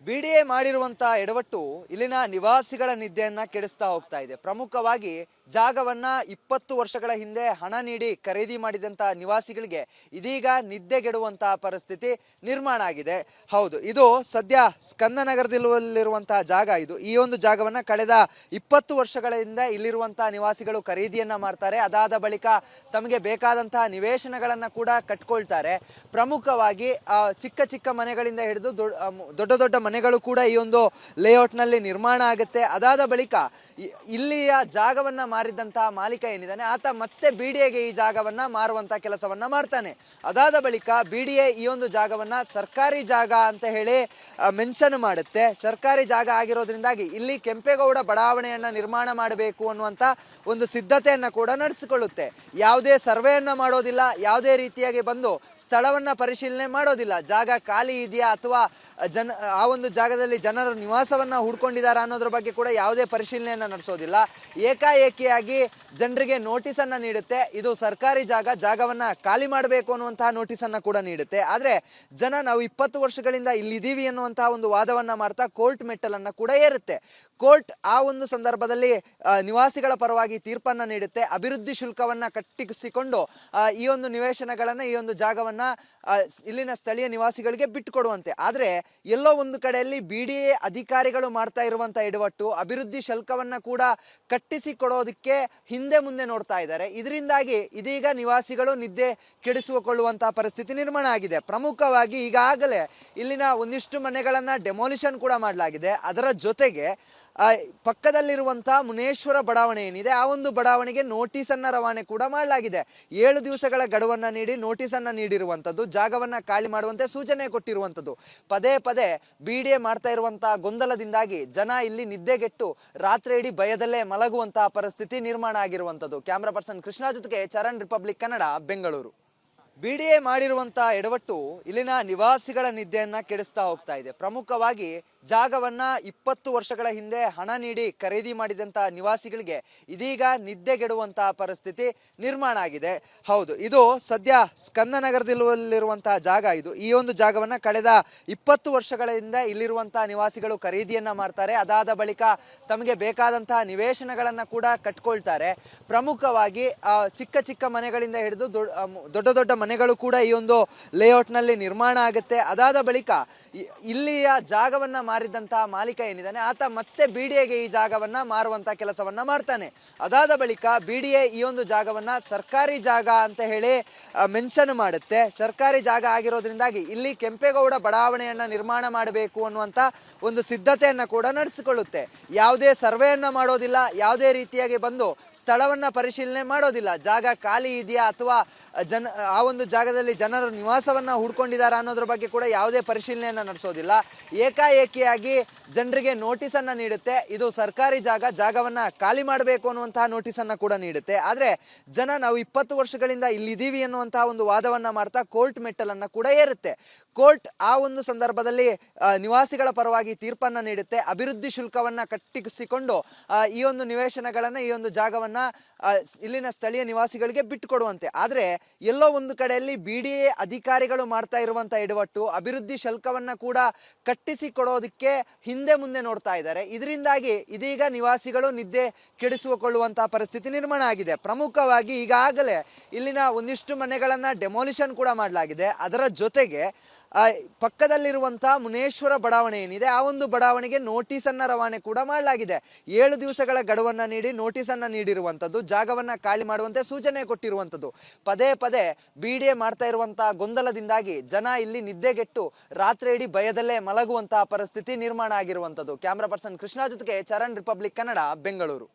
BDA ಮಾಡಿರುವಂತಹ ಎಡವಟ್ಟು ಇಲ್ಲಿನ ನಿವಾಸಿಗಳ ನಿದ್ದೆಯನ್ನ ಕೆಡಿಸ್ತಾ ಹೋಗ್ತಾ ಇದೆ. ಪ್ರಮುಖವಾಗಿ ಜಾಗವನ್ನ 20 ವರ್ಷಗಳ ಹಿಂದೆ ಹಣ ನೀಡಿ ಖರೀದಿ ಮಾಡಿದಂತಹ ನಿವಾಸಿಗಳಿಗೆ ಇದೀಗ ನಿದ್ದೆಗೆಡುವಂತಹ ಪರಿಸ್ಥಿತಿ ನಿರ್ಮಾಣ ಆಗಿದೆ. ಹೌದು, ಇದು ಸದ್ಯ ಸ್ಕಂದನಗರದಲ್ಲಿರುವಂತಹ ಜಾಗ. ಈ ಒಂದು ಜಾಗವನ್ನ ಕಳೆದ 20 ವರ್ಷಗಳಿಂದ ಇಲ್ಲಿರುವಂತಹ ನಿವಾಸಿಗಳು ಖರೀದಿಯನ್ನ ಮಾಡ್ತಾರೆ. ಅದಾದ ಬಳಿಕ ತಮಗೆ ಬೇಕಾದಂತಹ ನಿವೇಶನಗಳನ್ನ ಕೂಡ ಕಟ್ಕೊಳ್ತಾರೆ. ಪ್ರಮುಖವಾಗಿ ಚಿಕ್ಕ ಚಿಕ್ಕ ಮನೆಗಳಿಂದ ಹಿಡಿದು ದೊಡ್ಡ ದೊಡ್ಡ ಮನೆಗಳು ಕೂಡ ಈ ಒಂದು ಲೇಔಟ್ ನಲ್ಲಿ ನಿರ್ಮಾಣ ಆಗುತ್ತೆ. ಅದಾದ ಬಳಿಕ ಇಲ್ಲಿಯ ಜಾಗವನ್ನ ಮಾರಿದಂತಹ ಮಾಲೀಕ ಏನಿದ್ದಾನೆ ಆತ ಮತ್ತೆ ಬಿಡಿಎಗೆ ಈ ಜಾಗವನ್ನ ಮಾರುವಂತ ಕೆಲಸವನ್ನ ಮಾಡ್ತಾನೆ. ಅದಾದ ಬಳಿಕ ಬಿಡಿಎ ಈ ಒಂದು ಜಾಗವನ್ನ ಸರ್ಕಾರಿ ಜಾಗ ಅಂತ ಹೇಳಿ ಮೆನ್ಷನ್ ಮಾಡುತ್ತೆ. ಸರ್ಕಾರಿ ಜಾಗ ಆಗಿರೋದ್ರಿಂದಾಗಿ ಇಲ್ಲಿ ಕೆಂಪೇಗೌಡ ಬಡಾವಣೆಯನ್ನ ನಿರ್ಮಾಣ ಮಾಡಬೇಕು ಅನ್ನುವಂತ ಒಂದು ಸಿದ್ಧತೆಯನ್ನ ಕೂಡ ನಡೆಸಿಕೊಳ್ಳುತ್ತೆ. ಯಾವುದೇ ಸರ್ವೆಯನ್ನ ಮಾಡೋದಿಲ್ಲ, ಯಾವುದೇ ರೀತಿಯಾಗಿ ಬಂದು ಸ್ಥಳವನ್ನ ಪರಿಶೀಲನೆ ಮಾಡೋದಿಲ್ಲ. ಜಾಗ ಖಾಲಿ ಇದೆಯಾ ಅಥವಾ ಆ ಒಂದು ಜಾಗದಲ್ಲಿ ಜನರು ನಿವಾಸವನ್ನ ಹೂಡ್ಕೊಂಡಿದ್ದಾರೆ ಅನ್ನೋದ್ರ ಬಗ್ಗೆ ಕೂಡ ಯಾವುದೇ ಪರಿಶೀಲನೆಯನ್ನ ನಡೆಸೋದಿಲ್ಲ. ಏಕಾಏಕಿಯಾಗಿ ಜನರಿಗೆ ನೋಟಿಸ್ ಅನ್ನ ನೀಡುತ್ತೆ. ಇದು ಸರ್ಕಾರಿ ಜಾಗವನ್ನ ಖಾಲಿ ಮಾಡಬೇಕು ಅನ್ನುವಂತಹ ನೋಟಿಸ್ ಅನ್ನ ಕೂಡ ನೀಡುತ್ತೆ. ಆದ್ರೆ ಜನ ನಾವು 20 ವರ್ಷಗಳಿಂದ ಇಲ್ಲಿದ್ದೀವಿ ಅನ್ನುವಂತಹ ಒಂದು ವಾದವನ್ನ ಮಾಡ್ತಾ ಕೋರ್ಟ್ ಮೆಟ್ಟಲನ್ನ ಕೂಡ ಏರುತ್ತೆ. ಕೋರ್ಟ್ ಆ ಒಂದು ಸಂದರ್ಭದಲ್ಲಿ ನಿವಾಸಿಗಳ ಪರವಾಗಿ ತೀರ್ಪನ್ನ ನೀಡುತ್ತೆ. ಅಭಿವೃದ್ಧಿ ಶುಲ್ಕವನ್ನ ಕಟ್ಟಿಸಿಕೊಂಡು ಈ ಒಂದು ನಿವೇಶನಗಳನ್ನ ಈ ಒಂದು ಜಾಗವನ್ನ ಇಲ್ಲಿನ ಸ್ಥಳೀಯ ನಿವಾಸಿಗಳಿಗೆ ಬಿಟ್ಟುಕೊಡುವಂತೆ. ಆದ್ರೆ ಎಲ್ಲೋ ಒಂದು ಕಡೆಯಲ್ಲಿ ಬಿಡಿಎ ಅಧಿಕಾರಿಗಳು ಮಾಡ್ತಾ ಇರುವಂತಹ ಎಡವಟ್ಟು ಅಭಿವೃದ್ಧಿ ಶುಲ್ಕವನ್ನ ಕೂಡ ಕಟ್ಟಿಸಿಕೊಡೋದಕ್ಕೆ ಹಿಂದೆ ಮುಂದೆ ನೋಡ್ತಾ ಇದ್ದಾರೆ. ಇದರಿಂದಾಗಿ ಇದೀಗ ನಿವಾಸಿಗಳು ನಿದ್ದೆ ಕೆಡಿಸಿಕೊಳ್ಳುವಂತಹ ಪರಿಸ್ಥಿತಿ ನಿರ್ಮಾಣ ಆಗಿದೆ. ಪ್ರಮುಖವಾಗಿ ಈಗಾಗಲೇ ಇಲ್ಲಿನ ಒಂದಿಷ್ಟು ಮನೆಗಳನ್ನ ಡೆಮೋಲಿಷನ್ ಕೂಡ ಮಾಡಲಾಗಿದೆ. ಅದರ ಜೊತೆಗೆ ಪಕ್ಕದಲ್ಲಿರುವಂತಹ ಮುನೇಶ್ವರ ಬಡಾವಣೆ ಏನಿದೆ ಆ ಒಂದು ಬಡಾವಣೆಗೆ ನೋಟಿಸ್ ಅನ್ನ ರವಾನೆ ಕೂಡ ಮಾಡಲಾಗಿದೆ. 7 ದಿವಸಗಳ ಗಡುವನ್ನ ನೀಡಿ ನೋಟಿಸ್ ಅನ್ನ ನೀಡಿರುವಂತದ್ದು, ಜಾಗವನ್ನ ಖಾಲಿ ಮಾಡುವಂತೆ ಸೂಚನೆ ಕೊಟ್ಟಿರುವಂತದ್ದು. ಪದೇ ಪದೇ ಬಿಡಿಎ ಮಾಡ್ತಾ ಇರುವಂತಹ ಗೊಂದಲದಿಂದಾಗಿ ಜನ ಇಲ್ಲಿ ನಿದ್ದೆಗೆಟ್ಟು ರಾತ್ರಿ ಇಡೀ ಭಯದಲ್ಲೇ ಮಲಗುವಂತಹ ಪರಿಸ್ಥಿತಿ ನಿರ್ಮಾಣ ಆಗಿರುವಂತದ್ದು. ಕ್ಯಾಮರಾ ಪರ್ಸನ್ ಕೃಷ್ಣ ಜೊತೆಗೆ ಚರಣ್, ರಿಪಬ್ಲಿಕ್ ಕನ್ನಡ, ಬೆಂಗಳೂರು. ಬಿಡಿಎ ಮಾಡಿರುವಂತಹ ಎಡವಟ್ಟು ಇಲ್ಲಿನ ನಿವಾಸಿಗಳ ನಿದ್ದೆಯನ್ನ ಕೆಡಿಸ್ತಾ ಹೋಗ್ತಾ ಇದೆ. ಪ್ರಮುಖವಾಗಿ ಜಾಗವನ್ನ 20 ವರ್ಷಗಳ ಹಿಂದೆ ಹಣ ನೀಡಿ ಖರೀದಿ ಮಾಡಿದಂತಹ ನಿವಾಸಿಗಳಿಗೆ ಇದೀಗ ನಿದ್ದೆಗೆಡುವಂತಹ ಪರಿಸ್ಥಿತಿ ನಿರ್ಮಾಣ ಆಗಿದೆ. ಹೌದು, ಇದು ಸದ್ಯ ಸ್ಕಂದನಗರದಲ್ಲಿರುವಂತಹ ಜಾಗ. ಈ ಒಂದು ಜಾಗವನ್ನ ಕಳೆದ 20 ವರ್ಷಗಳಿಂದ ಇಲ್ಲಿರುವಂತಹ ನಿವಾಸಿಗಳು ಖರೀದಿಯನ್ನ ಮಾಡ್ತಾರೆ. ಅದಾದ ಬಳಿಕ ತಮಗೆ ಬೇಕಾದಂತಹ ನಿವೇಶನಗಳನ್ನ ಕೂಡ ಕಟ್ಕೊಳ್ತಾರೆ. ಪ್ರಮುಖವಾಗಿ ಚಿಕ್ಕ ಚಿಕ್ಕ ಮನೆಗಳಿಂದ ಹಿಡಿದು ದೊಡ್ಡ ದೊಡ್ಡ ಮನೆಗಳು ಕೂಡ ಈ ಒಂದು ಲೇಔಟ್ ನಲ್ಲಿ ನಿರ್ಮಾಣ ಆಗುತ್ತೆ. ಅದಾದ ಬಳಿಕ ಇಲ್ಲಿಯ ಜಾಗವನ್ನ ಮಾರಿದಂತಹ ಮಾಲೀಕ ಏನಿದ್ದಾನೆ ಆತ ಮತ್ತೆ ಬಿಡಿಎಗೆ ಈ ಜಾಗವನ್ನ ಮಾರುವಂತ ಕೆಲಸವನ್ನ ಮಾಡ್ತಾನೆ. ಅದಾದ ಬಳಿಕ ಬಿಡಿಎ ಈ ಒಂದು ಜಾಗವನ್ನ ಸರ್ಕಾರಿ ಜಾಗ ಅಂತ ಹೇಳಿ ಮೆನ್ಷನ್ ಮಾಡುತ್ತೆ. ಸರ್ಕಾರಿ ಜಾಗ ಆಗಿರೋದ್ರಿಂದಾಗಿ ಇಲ್ಲಿ ಕೆಂಪೇಗೌಡ ಬಡಾವಣೆಯನ್ನ ನಿರ್ಮಾಣ ಮಾಡಬೇಕು ಅನ್ನುವಂತ ಒಂದು ಸಿದ್ಧತೆಯನ್ನ ಕೂಡ ನಡೆಸಿಕೊಳ್ಳುತ್ತೆ. ಯಾವುದೇ ಸರ್ವೆಯನ್ನ ಮಾಡೋದಿಲ್ಲ, ಯಾವುದೇ ರೀತಿಯಾಗಿ ಬಂದು ಸ್ಥಳವನ್ನ ಪರಿಶೀಲನೆ ಮಾಡೋದಿಲ್ಲ. ಜಾಗ ಖಾಲಿ ಇದೆಯಾ ಅಥವಾ ಆ ಒಂದು ಜಾಗದಲ್ಲಿ ಜನರು ನಿವಾಸವನ್ನ ಹೂಡ್ಕೊಂಡಿದ್ದಾರೆ ಅನ್ನೋದ್ರ ಬಗ್ಗೆ ಕೂಡ ಯಾವುದೇ ಪರಿಶೀಲನೆಯನ್ನ ನಡೆಸೋದಿಲ್ಲ. ಏಕಾಏಕಿಯಾಗಿ ಜನರಿಗೆ ನೋಟಿಸ್ ಅನ್ನ ನೀಡುತ್ತೆ. ಇದು ಸರ್ಕಾರಿ ಜಾಗವನ್ನ ಖಾಲಿ ಮಾಡಬೇಕು ಅನ್ನುವಂತಹ ನೋಟಿಸ್ ಅನ್ನ ಕೂಡ ನೀಡುತ್ತೆ. ಆದ್ರೆ ಜನ ನಾವು 20 ವರ್ಷಗಳಿಂದ ಇಲ್ಲಿದ್ದೀವಿ ಅನ್ನುವಂತಹ ಒಂದು ವಾದವನ್ನ ಮಾಡ್ತಾ ಕೋರ್ಟ್ ಮೆಟ್ಟಲನ್ನ ಕೂಡ ಏರುತ್ತೆ. ಕೋರ್ಟ್ ಆ ಒಂದು ಸಂದರ್ಭದಲ್ಲಿ ನಿವಾಸಿಗಳ ಪರವಾಗಿ ತೀರ್ಪನ್ನ ನೀಡುತ್ತೆ. ಅಭಿವೃದ್ಧಿ ಶುಲ್ಕವನ್ನ ಕಟ್ಟಿಸಿಕೊಂಡು ಈ ಒಂದು ನಿವೇಶನಗಳನ್ನ ಈ ಒಂದು ಜಾಗವನ್ನ ಇಲ್ಲಿನ ಸ್ಥಳೀಯ ನಿವಾಸಿಗಳಿಗೆ ಬಿಟ್ಟುಕೊಡುವಂತೆ. ಆದ್ರೆ ಎಲ್ಲೋ ಒಂದು ಕಡೆಯಲ್ಲಿ ಬಿಡಿಎ ಅಧಿಕಾರಿಗಳು ಮಾಡ್ತಾ ಇರುವಂತಹ ಎಡವಟ್ಟು ಅಭಿವೃದ್ಧಿ ಶುಲ್ಕವನ್ನ ಕೂಡ ಕಟ್ಟಿಸಿಕೊಡೋದಕ್ಕೆ ಹಿಂದೆ ಮುಂದೆ ನೋಡ್ತಾ ಇದ್ದಾರೆ. ಇದರಿಂದಾಗಿ ಇದೀಗ ನಿವಾಸಿಗಳು ನಿದ್ದೆ ಕೆಡಿಸಿಕೊಳ್ಳುವಂತಹ ಪರಿಸ್ಥಿತಿ ನಿರ್ಮಾಣ ಆಗಿದೆ. ಪ್ರಮುಖವಾಗಿ ಈಗಾಗಲೇ ಇಲ್ಲಿನ ಒಂದಿಷ್ಟು ಮನೆಗಳನ್ನ ಡೆಮೋಲಿಷನ್ ಕೂಡ ಮಾಡಲಾಗಿದೆ. ಅದರ ಜೊತೆಗೆ ಪಕ್ಕದಲ್ಲಿರುವಂತಹ ಮುನೇಶ್ವರ ಬಡಾವಣೆ ಏನಿದೆ ಆ ಒಂದು ಬಡಾವಣೆಗೆ ನೋಟಿಸ್ ಅನ್ನ ರವಾನೆ ಕೂಡ ಮಾಡಲಾಗಿದೆ. 7 ದಿವಸಗಳ ಗಡುವನ್ನ ನೀಡಿ ನೋಟಿಸ್ ಅನ್ನ ನೀಡಿರುವಂತದ್ದು, ಜಾಗವನ್ನ ಖಾಲಿ ಮಾಡುವಂತೆ ಸೂಚನೆ ಕೊಟ್ಟಿರುವಂತದ್ದು. ಪದೇ ಪದೇ ಬಿಡಿಎ ಮಾಡ್ತಾ ಇರುವಂತಹ ಗೊಂದಲದಿಂದಾಗಿ ಜನ ಇಲ್ಲಿ ನಿದ್ದೆಗೆಟ್ಟು ರಾತ್ರಿ ಇಡೀ ಭಯದಲ್ಲೇ ಮಲಗುವಂತಹ ಪರಿಸ್ಥಿತಿ ನಿರ್ಮಾಣ ಆಗಿರುವಂತದ್ದು. ಕ್ಯಾಮರಾ ಪರ್ಸನ್ ಕೃಷ್ಣ ಜೊತೆಗೆ ಚರಣ್, ರಿಪಬ್ಲಿಕ್ ಕನ್ನಡ, ಬೆಂಗಳೂರು.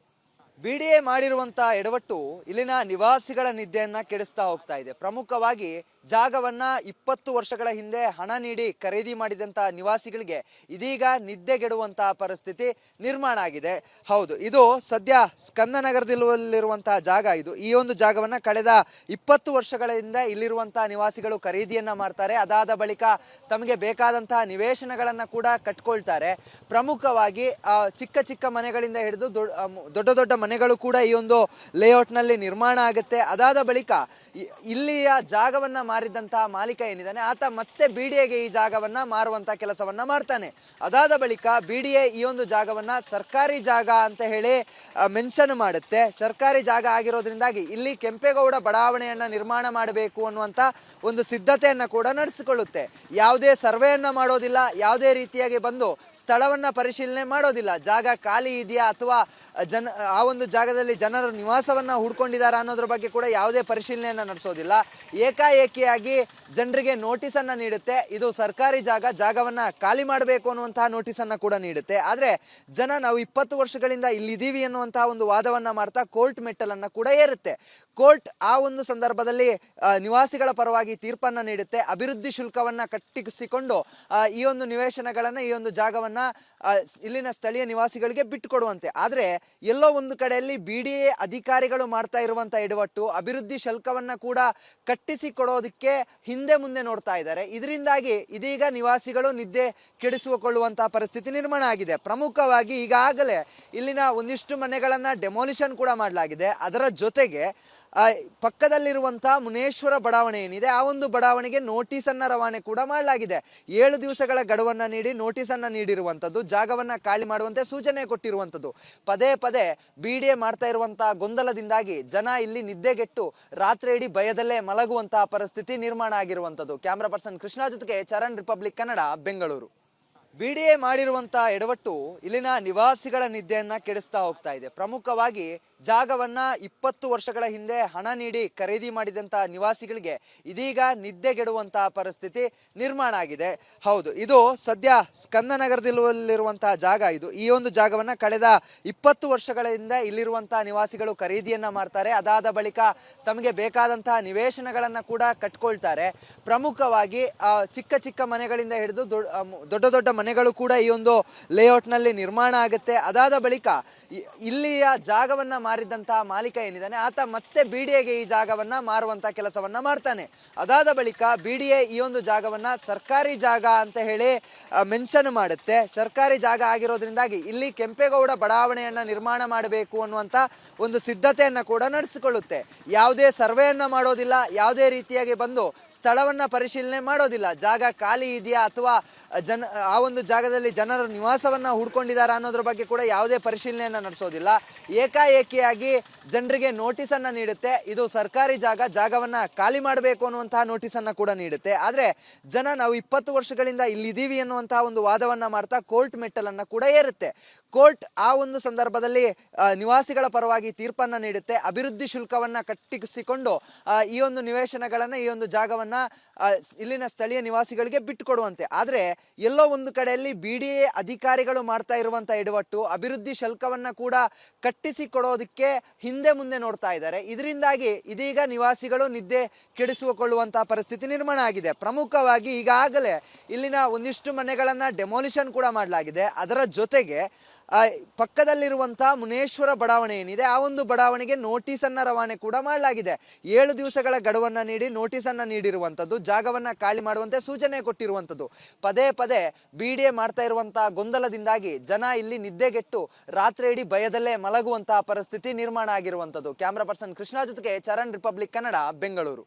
ಬಿಡಿಎ ಮಾಡಿರುವಂತಹ ಎಡವಟ್ಟು ಇಲ್ಲಿನ ನಿವಾಸಿಗಳ ನಿದ್ದೆಯನ್ನ ಕೆಡಿಸ್ತಾ ಹೋಗ್ತಾ ಇದೆ. ಪ್ರಮುಖವಾಗಿ ಜಾಗವನ್ನ 20 ವರ್ಷಗಳ ಹಿಂದೆ ಹಣ ನೀಡಿ ಖರೀದಿ ಮಾಡಿದಂತಹ ನಿವಾಸಿಗಳಿಗೆ ಇದೀಗ ನಿದ್ದೆಗೆಡುವಂತಹ ಪರಿಸ್ಥಿತಿ ನಿರ್ಮಾಣ ಆಗಿದೆ. ಹೌದು, ಇದು ಸದ್ಯ ಸ್ಕಂದನಗರದಲ್ಲಿರುವಂತಹ ಜಾಗ. ಈ ಒಂದು ಜಾಗವನ್ನ ಕಳೆದ 20 ವರ್ಷಗಳಿಂದ ಇಲ್ಲಿರುವಂತಹ ನಿವಾಸಿಗಳು ಖರೀದಿಯನ್ನ ಮಾಡ್ತಾರೆ. ಅದಾದ ಬಳಿಕ ತಮಗೆ ಬೇಕಾದಂತಹ ನಿವೇಶನಗಳನ್ನ ಕೂಡ ಕಟ್ಕೊಳ್ತಾರೆ. ಪ್ರಮುಖವಾಗಿ ಚಿಕ್ಕ ಚಿಕ್ಕ ಮನೆಗಳಿಂದ ಹಿಡಿದು ದೊಡ್ಡ ದೊಡ್ಡ ಮನೆಗಳು ಕೂಡ ಈ ಒಂದು ಲೇಔಟ್ ನಲ್ಲಿ ನಿರ್ಮಾಣ ಆಗುತ್ತೆ. ಅದಾದ ಬಳಿಕ ಇಲ್ಲಿಯ ಜಾಗವನ್ನ ಮಾರಿದಂತಹ ಮಾಲೀಕ ಏನಿದ್ದಾನೆ ಆತ ಮತ್ತೆ ಬಿಡಿಎಗೆ ಈ ಜಾಗವನ್ನ ಮಾರುವಂತ ಕೆಲಸವನ್ನ ಮಾಡ್ತಾನೆ. ಅದಾದ ಬಳಿಕ ಬಿಡಿಎ ಈ ಒಂದು ಜಾಗವನ್ನ ಸರ್ಕಾರಿ ಜಾಗ ಅಂತ ಹೇಳಿ ಮೆನ್ಷನ್ ಮಾಡುತ್ತೆ. ಸರ್ಕಾರಿ ಜಾಗ ಆಗಿರೋದ್ರಿಂದಾಗಿ ಇಲ್ಲಿ ಕೆಂಪೇಗೌಡ ಬಡಾವಣೆಯನ್ನ ನಿರ್ಮಾಣ ಮಾಡಬೇಕು ಅನ್ನುವಂತ ಒಂದು ಸಿದ್ಧತೆಯನ್ನ ಕೂಡ ನಡೆಸಿಕೊಳ್ಳುತ್ತೆ. ಯಾವುದೇ ಸರ್ವೆಯನ್ನ ಮಾಡೋದಿಲ್ಲ, ಯಾವುದೇ ರೀತಿಯಾಗಿ ಬಂದು ಸ್ಥಳವನ್ನ ಪರಿಶೀಲನೆ ಮಾಡೋದಿಲ್ಲ. ಜಾಗ ಖಾಲಿ ಇದೆಯಾ ಅಥವಾ ಆ ಒಂದು ಜಾಗದಲ್ಲಿ ಜನರು ನಿವಾಸವನ್ನ ಹೂಡ್ಕೊಂಡಿದ್ದಾರೆ ಅನ್ನೋದ್ರ ಬಗ್ಗೆ ಕೂಡ ಯಾವುದೇ ಪರಿಶೀಲನೆಯನ್ನ ನಡೆಸೋದಿಲ್ಲ. ಏಕಾಏಕಿಯಾಗಿ ಜನರಿಗೆ ನೋಟಿಸ್ ಅನ್ನ ನೀಡುತ್ತೆ. ಇದು ಸರ್ಕಾರಿ ಜಾಗವನ್ನ ಖಾಲಿ ಮಾಡಬೇಕು ಅನ್ನುವಂತಹ ನೋಟಿಸ್ ಅನ್ನ ಕೂಡ ನೀಡುತ್ತೆ. ಆದ್ರೆ ಜನ ನಾವು 20 ವರ್ಷಗಳಿಂದ ಇಲ್ಲಿದ್ದೀವಿ ಅನ್ನುವಂತಹ ಒಂದು ವಾದವನ್ನ ಮಾಡ್ತಾ ಕೋರ್ಟ್ ಮೆಟ್ಟಲನ್ನ ಕೂಡ ಏರುತ್ತೆ. ಕೋರ್ಟ್ ಆ ಒಂದು ಸಂದರ್ಭದಲ್ಲಿ ನಿವಾಸಿಗಳ ಪರವಾಗಿ ತೀರ್ಪನ್ನ ನೀಡುತ್ತೆ. ಅಭಿವೃದ್ಧಿ ಶುಲ್ಕವನ್ನ ಕಟ್ಟಿಸಿಕೊಂಡು ಈ ಒಂದು ನಿವೇಶನಗಳನ್ನ ಈ ಒಂದು ಜಾಗವನ್ನ ಇಲ್ಲಿನ ಸ್ಥಳೀಯ ನಿವಾಸಿಗಳಿಗೆ ಬಿಟ್ಟುಕೊಡುವಂತೆ. ಆದ್ರೆ ಎಲ್ಲೋ ಒಂದು ಕಡೆಯಲ್ಲಿ ಬಿಡಿಎ ಅಧಿಕಾರಿಗಳು ಮಾಡ್ತಾ ಇರುವಂತ ಎಡವಟ್ಟು ಅಭಿವೃದ್ಧಿ ಶುಲ್ಕವನ್ನ ಕೂಡ ಕಟ್ಟಿಸಿಕೊಡೋದಕ್ಕೆ ಹಿಂದೆ ಮುಂದೆ ನೋಡ್ತಾ ಇದ್ದಾರೆ. ಇದರಿಂದಾಗಿ ಇದೀಗ ನಿವಾಸಿಗಳು ನಿದ್ದೆ ಕೆಡಿಸಿಕೊಳ್ಳುವಂತಹ ಪರಿಸ್ಥಿತಿ ನಿರ್ಮಾಣ ಆಗಿದೆ. ಪ್ರಮುಖವಾಗಿ ಈಗಾಗಲೇ ಇಲ್ಲಿನ ಒಂದಿಷ್ಟು ಮನೆಗಳನ್ನ ಡೆಮೋಲಿಷನ್ ಕೂಡ ಮಾಡಲಾಗಿದೆ. ಅದರ ಜೊತೆಗೆ ಪಕ್ಕದಲ್ಲಿರುವಂತಹ ಮುನೇಶ್ವರ ಬಡಾವಣೆ ಏನಿದೆ ಆ ಒಂದು ಬಡಾವಣೆಗೆ ನೋಟಿಸ್ ಅನ್ನ ರವಾನೆ ಕೂಡ ಮಾಡಲಾಗಿದೆ. 7 ದಿವಸಗಳ ಗಡುವನ್ನ ನೀಡಿ ನೋಟಿಸ್ ಅನ್ನ ನೀಡಿರುವಂತದ್ದು, ಜಾಗವನ್ನ ಖಾಲಿ ಮಾಡುವಂತೆ ಸೂಚನೆ ಕೊಟ್ಟಿರುವಂತದ್ದು. ಪದೇ ಪದೇ ಬಿಡಿಎ ಮಾಡ್ತಾ ಇರುವಂತಹ ಗೊಂದಲದಿಂದಾಗಿ ಜನ ಇಲ್ಲಿ ನಿದ್ದೆಗೆಟ್ಟು ರಾತ್ರಿ ಇಡೀ ಭಯದಲ್ಲೇ ಮಲಗುವಂತಹ ಪರಿಸ್ಥಿತಿ ನಿರ್ಮಾಣ ಆಗಿರುವಂತದ್ದು. ಕ್ಯಾಮ್ರಾ ಪರ್ಸನ್ ಕೃಷ್ಣ ಜೊತೆಗೆ ಚರಣ್, ರಿಪಬ್ಲಿಕ್ ಕನ್ನಡ, ಬೆಂಗಳೂರು. ಬಿಡಿಎ ಮಾಡಿರುವಂತಹ ಎಡವಟ್ಟು ಇಲ್ಲಿನ ನಿವಾಸಿಗಳ ನಿದ್ದೆಯನ್ನ ಕೆಡಿಸ್ತಾ ಹೋಗ್ತಾ ಇದೆ. ಪ್ರಮುಖವಾಗಿ ಜಾಗವನ್ನ 20 ವರ್ಷಗಳ ಹಿಂದೆ ಹಣ ನೀಡಿ ಖರೀದಿ ಮಾಡಿದಂತಹ ನಿವಾಸಿಗಳಿಗೆ ಇದೀಗ ನಿದ್ದೆಗೆಡುವಂತಹ ಪರಿಸ್ಥಿತಿ ನಿರ್ಮಾಣ ಆಗಿದೆ. ಹೌದು, ಇದು ಸದ್ಯ ಸ್ಕಂದನಗರದಲ್ಲಿರುವಂತಹ ಜಾಗ. ಈ ಒಂದು ಜಾಗವನ್ನ ಕಳೆದ 20 ವರ್ಷಗಳಿಂದ ಇಲ್ಲಿರುವಂತಹ ನಿವಾಸಿಗಳು ಖರೀದಿಯನ್ನ ಮಾಡ್ತಾರೆ. ಅದಾದ ಬಳಿಕ ತಮಗೆ ಬೇಕಾದಂತಹ ನಿವೇಶನಗಳನ್ನ ಕೂಡ ಕಟ್ಕೊಳ್ತಾರೆ. ಪ್ರಮುಖವಾಗಿ ಚಿಕ್ಕ ಚಿಕ್ಕ ಮನೆಗಳಿಂದ ಹಿಡಿದು ದೊಡ್ಡ ದೊಡ್ಡ ಮನೆಗಳು ಕೂಡ ಈ ಒಂದು ಲೇಔಟ್ ನಲ್ಲಿ ನಿರ್ಮಾಣ ಆಗುತ್ತೆ. ಅದಾದ ಬಳಿಕ ಇಲ್ಲಿಯ ಜಾಗವನ್ನ ಮಾರಿದಂತಹ ಮಾಲೀಕ ಏನಿದ್ದಾನೆ ಆತ ಮತ್ತೆ ಬಿಡಿಎಗೆ ಈ ಜಾಗವನ್ನ ಮಾರುವಂತ ಕೆಲಸವನ್ನ ಮಾಡ್ತಾನೆ. ಅದಾದ ಬಳಿಕ ಬಿಡಿಎ ಈ ಒಂದು ಜಾಗವನ್ನ ಸರ್ಕಾರಿ ಜಾಗ ಅಂತ ಹೇಳಿ ಮೆನ್ಷನ್ ಮಾಡುತ್ತೆ. ಸರ್ಕಾರಿ ಜಾಗ ಆಗಿರೋದ್ರಿಂದಾಗಿ ಇಲ್ಲಿ ಕೆಂಪೇಗೌಡ ಬಡಾವಣೆಯನ್ನ ನಿರ್ಮಾಣ ಮಾಡಬೇಕು ಅನ್ನುವಂತ ಒಂದು ಸಿದ್ಧತೆಯನ್ನ ಕೂಡ ನಡೆಸಿಕೊಳ್ಳುತ್ತೆ. ಯಾವುದೇ ಸರ್ವೆಯನ್ನ ಮಾಡೋದಿಲ್ಲ, ಯಾವುದೇ ರೀತಿಯಾಗಿ ಬಂದು ಸ್ಥಳವನ್ನ ಪರಿಶೀಲನೆ ಮಾಡೋದಿಲ್ಲ. ಜಾಗ ಖಾಲಿ ಇದೆಯಾ ಅಥವಾ ಆ ಒಂದು ಜಾಗದಲ್ಲಿ ಜನರು ನಿವಾಸವನ್ನ ಹೂಡ್ಕೊಂಡಿದ್ದಾರೆ ಅನ್ನೋದ್ರ ಬಗ್ಗೆ ಕೂಡ ಯಾವುದೇ ಪರಿಶೀಲನೆಯನ್ನ ನಡೆಸೋದಿಲ್ಲ. ಏಕಾಏಕಿಯಾಗಿ ಜನರಿಗೆ ನೋಟಿಸ್ ಅನ್ನ ನೀಡುತ್ತೆ. ಇದು ಸರ್ಕಾರಿ ಜಾಗವನ್ನ ಖಾಲಿ ಮಾಡಬೇಕು ಅನ್ನುವಂತಹ ನೋಟಿಸ್ ಅನ್ನ ಕೂಡ ನೀಡುತ್ತೆ. ಆದ್ರೆ ಜನ ನಾವು 20 ವರ್ಷಗಳಿಂದ ಇಲ್ಲಿದ್ದೀವಿ ಅನ್ನುವಂತಹ ಒಂದು ವಾದವನ್ನ ಮಾಡ್ತಾ ಕೋರ್ಟ್ ಮೆಟ್ಟಲನ್ನ ಕೂಡ ಏರುತ್ತೆ. ಕೋರ್ಟ್ ಆ ಒಂದು ಸಂದರ್ಭದಲ್ಲಿ ನಿವಾಸಿಗಳ ಪರವಾಗಿ ತೀರ್ಪನ್ನ ನೀಡುತ್ತೆ. ಅಭಿವೃದ್ಧಿ ಶುಲ್ಕವನ್ನ ಕಟ್ಟಿಸಿಕೊಂಡು ಈ ಒಂದು ನಿವೇಶನಗಳನ್ನ ಈ ಒಂದು ಜಾಗವನ್ನ ಇಲ್ಲಿನ ಸ್ಥಳೀಯ ನಿವಾಸಿಗಳಿಗೆ ಬಿಟ್ಟುಕೊಡುವಂತೆ. ಆದ್ರೆ ಎಲ್ಲೋ ಒಂದು ಕಡೆಯಲ್ಲಿ ಬಿಡಿಎ ಅಧಿಕಾರಿಗಳು ಮಾಡ್ತಾ ಇರುವಂತಹ ಎಡವಟ್ಟು ಅಭಿವೃದ್ಧಿ ಶುಲ್ಕವನ್ನ ಕೂಡ ಕಟ್ಟಿಸಿಕೊಡೋದಕ್ಕೆ ಹಿಂದೆ ಮುಂದೆ ನೋಡ್ತಾ ಇದ್ದಾರೆ. ಇದರಿಂದಾಗಿ ಇದೀಗ ನಿವಾಸಿಗಳು ನಿದ್ದೆ ಕೆಡಿಸಿಕೊಳ್ಳುವಂತಹ ಪರಿಸ್ಥಿತಿ ನಿರ್ಮಾಣ ಆಗಿದೆ. ಪ್ರಮುಖವಾಗಿ ಈಗಾಗಲೇ ಇಲ್ಲಿನ ಒಂದಿಷ್ಟು ಮನೆಗಳನ್ನ ಡೆಮೋಲಿಷನ್ ಕೂಡ ಮಾಡಲಾಗಿದೆ. ಅದರ ಜೊತೆಗೆ ಪಕ್ಕದಲ್ಲಿರುವಂತಹ ಮುನೇಶ್ವರ ಬಡಾವಣೆ ಏನಿದೆ ಆ ಒಂದು ಬಡಾವಣೆಗೆ ನೋಟಿಸ್ ಅನ್ನ ರವಾನೆ ಕೂಡ ಮಾಡಲಾಗಿದೆ. 7 ದಿವಸಗಳ ಗಡುವನ್ನ ನೀಡಿ ನೋಟಿಸ್ ಅನ್ನ ನೀಡಿರುವಂತದ್ದು, ಜಾಗವನ್ನ ಖಾಲಿ ಮಾಡುವಂತೆ ಸೂಚನೆ ಕೊಟ್ಟಿರುವಂತದ್ದು. ಪದೇ ಪದೇ ಬಿಡಿಎ ಮಾಡ್ತಾ ಇರುವಂತಹ ಗೊಂದಲದಿಂದಾಗಿ ಜನ ಇಲ್ಲಿ ನಿದ್ದೆಗೆಟ್ಟು ರಾತ್ರಿ ಇಡೀ ಭಯದಲ್ಲೇ ಮಲಗುವಂತಹ ಪರಿಸ್ಥಿತಿ ನಿರ್ಮಾಣ ಆಗಿರುವಂತದ್ದು. ಕ್ಯಾಮ್ರಾ ಪರ್ಸನ್ ಕೃಷ್ಣ ಜೊತೆಗೆ ಚರಣ್, ರಿಪಬ್ಲಿಕ್ ಕನ್ನಡ, ಬೆಂಗಳೂರು.